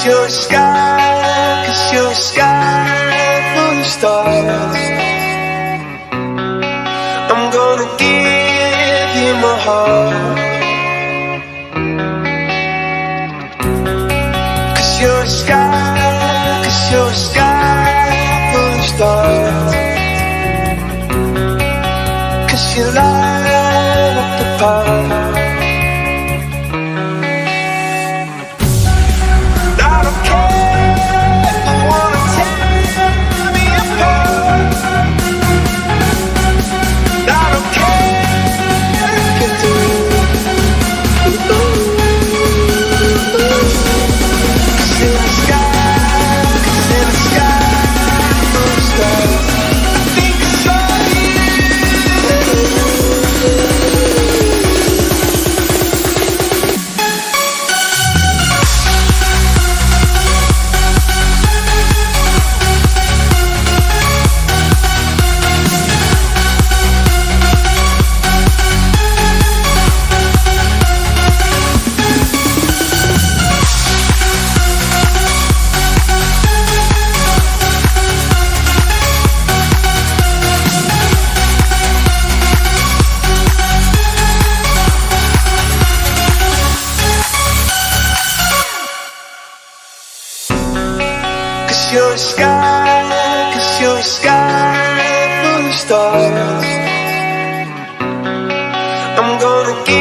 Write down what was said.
you're a sky, 'cause you're a sky full of stars. I'm gonna give you my heart, 'cause you're a sky, 'cause you're a sky full of stars. 'Cause you light up the path. You're a sky, 'cause you're a sky full of stars. I'm gonna give